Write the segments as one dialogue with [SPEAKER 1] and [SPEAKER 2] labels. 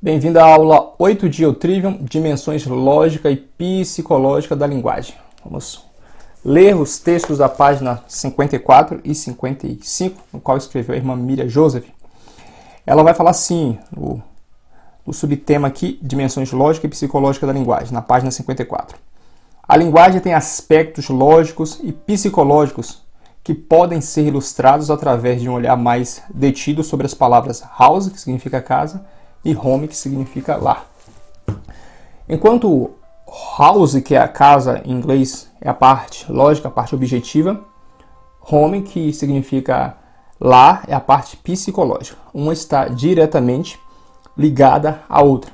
[SPEAKER 1] Bem-vindo à aula 8 de Eutrivium, dimensões lógica e psicológica da linguagem. Vamos ler os textos da página 54 e 55, no qual escreveu a irmã Miriam Joseph. Ela vai falar assim, no subtema aqui, dimensões lógica e psicológica da linguagem, na página 54. A linguagem tem aspectos lógicos e psicológicos que podem ser ilustrados através de um olhar mais detido sobre as palavras house, que significa casa, e home, que significa lar. Enquanto house, que é a casa em inglês, é a parte lógica, a parte objetiva, home, que significa lar, é a parte psicológica. Uma está diretamente ligada à outra.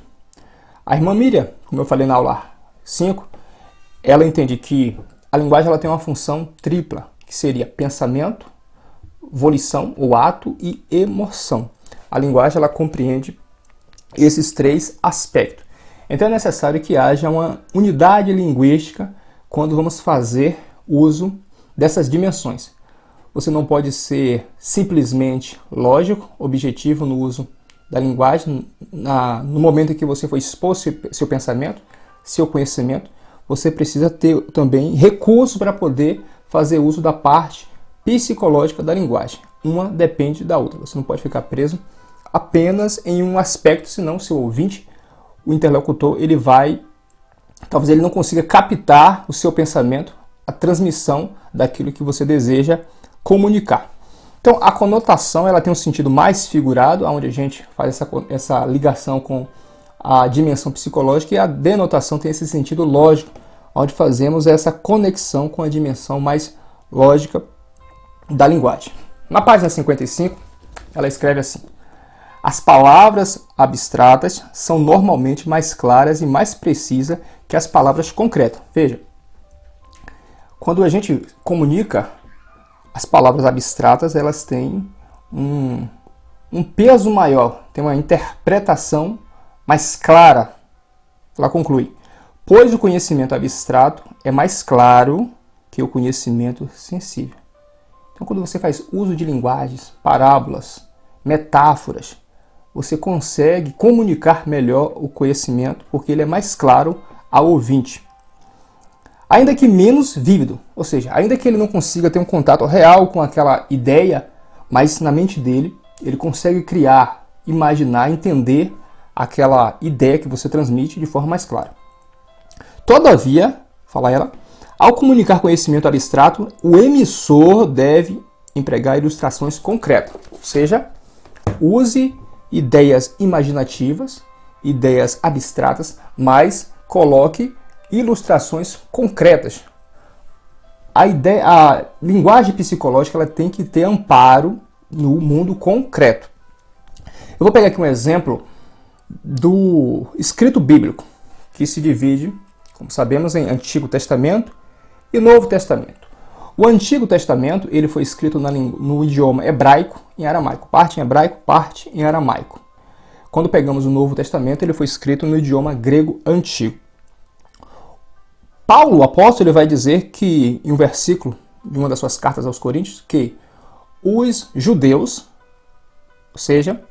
[SPEAKER 1] A irmã Miriam, como eu falei na aula 5, ela entende que a linguagem ela tem uma função tripla, que seria pensamento, volição, ou ato, e emoção. A linguagem ela compreende esses três aspectos. Então é necessário que haja uma unidade linguística quando vamos fazer uso dessas dimensões. Você não pode ser simplesmente lógico, objetivo no uso da linguagem. No momento em que você for expor seu pensamento, seu conhecimento, você precisa ter também recursos para poder fazer uso da parte psicológica da linguagem. Uma depende da outra. Você não pode ficar preso apenas em um aspecto, senão seu ouvinte, o interlocutor, talvez ele não consiga captar o seu pensamento, a transmissão daquilo que você deseja comunicar. Então, a conotação ela tem um sentido mais figurado, onde a gente faz essa ligação com a dimensão psicológica, e a denotação tem esse sentido lógico, onde fazemos essa conexão com a dimensão mais lógica da linguagem. Na página 55, ela escreve assim: as palavras abstratas são normalmente mais claras e mais precisas que as palavras concretas. Veja, quando a gente comunica, as palavras abstratas elas têm um peso maior, tem uma interpretação mais clara. Ela conclui: pois o conhecimento abstrato é mais claro que o conhecimento sensível. Então, quando você faz uso de linguagens, parábolas, metáforas, você consegue comunicar melhor o conhecimento, porque ele é mais claro ao ouvinte. Ainda que menos vívido, ou seja, ainda que ele não consiga ter um contato real com aquela ideia, mas na mente dele, ele consegue criar, imaginar, entender aquela ideia que você transmite de forma mais clara. Todavia, fala ela, ao comunicar conhecimento abstrato, o emissor deve empregar ilustrações concretas, ou seja, use ideias imaginativas, ideias abstratas, mas coloque ilustrações concretas. A linguagem psicológica ela tem que ter amparo no mundo concreto. Eu vou pegar aqui um exemplo do escrito bíblico, que se divide, como sabemos, em Antigo Testamento e Novo Testamento. O Antigo Testamento ele foi escrito no idioma hebraico e aramaico. Parte em hebraico, parte em aramaico. Quando pegamos o Novo Testamento, ele foi escrito no idioma grego antigo. Paulo, o apóstolo, ele vai dizer que, em um versículo de uma das suas cartas aos Coríntios, que os judeus, ou seja,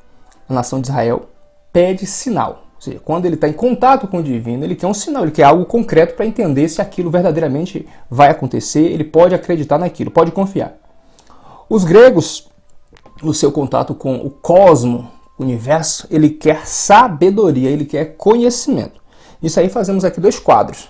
[SPEAKER 1] a nação de Israel, pede sinal. Ou seja, quando ele está em contato com o divino, ele quer um sinal, ele quer algo concreto para entender se aquilo verdadeiramente vai acontecer, ele pode acreditar naquilo, pode confiar. Os gregos, no seu contato com o cosmo, o universo, ele quer sabedoria, ele quer conhecimento. Isso aí fazemos aqui dois quadros.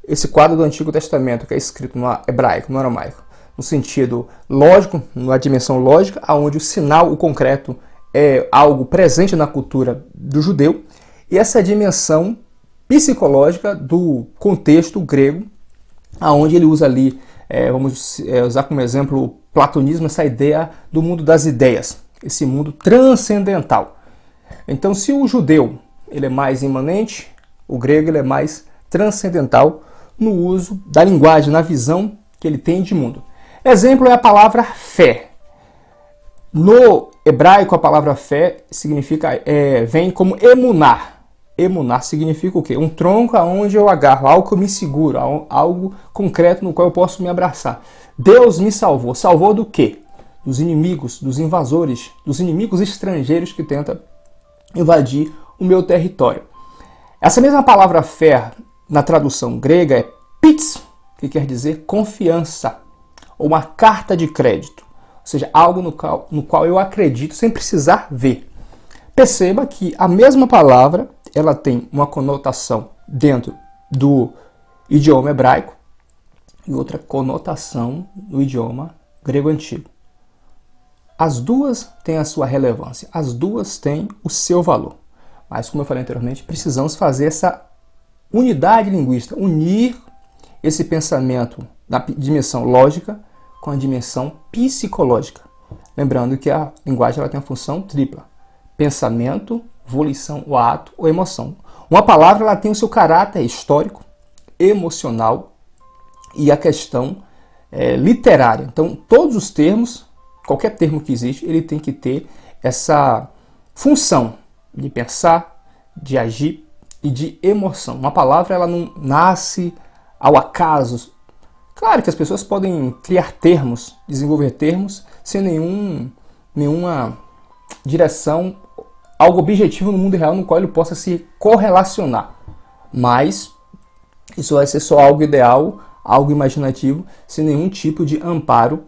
[SPEAKER 1] Esse quadro do Antigo Testamento, que é escrito no hebraico, no aramaico, no sentido lógico, na dimensão lógica, onde o sinal, o concreto, é algo presente na cultura do judeu, e essa dimensão psicológica do contexto grego, onde ele usa ali, vamos usar como exemplo o platonismo, essa ideia do mundo das ideias, esse mundo transcendental. Então, se o judeu ele é mais imanente, o grego ele é mais transcendental no uso da linguagem, na visão que ele tem de mundo. Exemplo é a palavra fé. No hebraico, a palavra fé significa, vem como emunar. Emunar significa o quê? Um tronco aonde eu agarro, algo que eu me seguro, algo concreto no qual eu posso me abraçar. Deus me salvou. Salvou do quê? Dos inimigos, dos invasores, dos inimigos estrangeiros que tentam invadir o meu território. Essa mesma palavra fé, na tradução grega, é pits, que quer dizer confiança, ou uma carta de crédito, ou seja, algo no qual eu acredito sem precisar ver. Perceba que a mesma palavra ela tem uma conotação dentro do idioma hebraico e outra conotação no idioma grego antigo. As duas têm a sua relevância, as duas têm o seu valor. Mas, como eu falei anteriormente, precisamos fazer essa unidade linguística, unir esse pensamento da dimensão lógica com a dimensão psicológica. Lembrando que a linguagem ela tem uma função tripla: pensamento, volição, o ato ou emoção. Uma palavra ela tem o seu caráter histórico, emocional e a questão literária. Então, todos os termos, qualquer termo que existe, ele tem que ter essa função de pensar, de agir e de emoção. Uma palavra ela não nasce ao acaso. Claro que as pessoas podem criar termos, desenvolver termos sem nenhuma direção, algo objetivo no mundo real no qual ele possa se correlacionar. Mas isso vai ser só algo ideal, algo imaginativo, sem nenhum tipo de amparo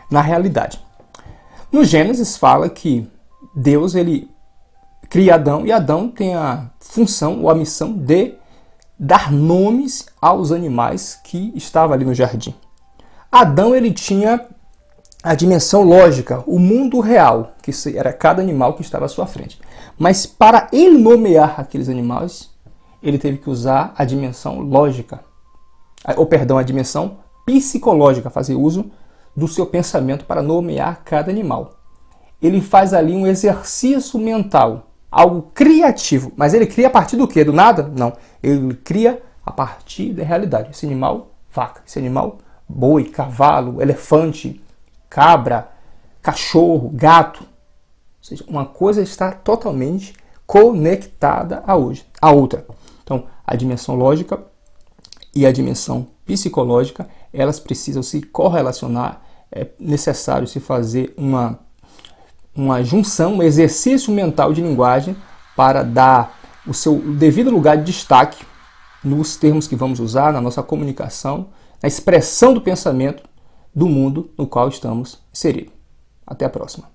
[SPEAKER 1] na realidade. No Gênesis fala que Deus ele cria Adão e Adão tem a função ou a missão de dar nomes aos animais que estavam ali no jardim. Adão ele tinha a dimensão lógica, o mundo real, que era cada animal que estava à sua frente. Mas para ele nomear aqueles animais, ele teve que usar a dimensão lógica, a dimensão psicológica, fazer uso do seu pensamento para nomear cada animal. Ele faz ali um exercício mental, algo criativo. Mas ele cria a partir do quê? Do nada? Não. Ele cria a partir da realidade. Esse animal, vaca. Esse animal, boi, cavalo, elefante, cabra, cachorro, gato. Ou seja, uma coisa está totalmente conectada à outra. Então, a dimensão lógica e a dimensão psicológica, elas precisam se correlacionar. É necessário se fazer uma junção, um exercício mental de linguagem para dar o seu devido lugar de destaque nos termos que vamos usar, na nossa comunicação, na expressão do pensamento do mundo no qual estamos inseridos. Até a próxima.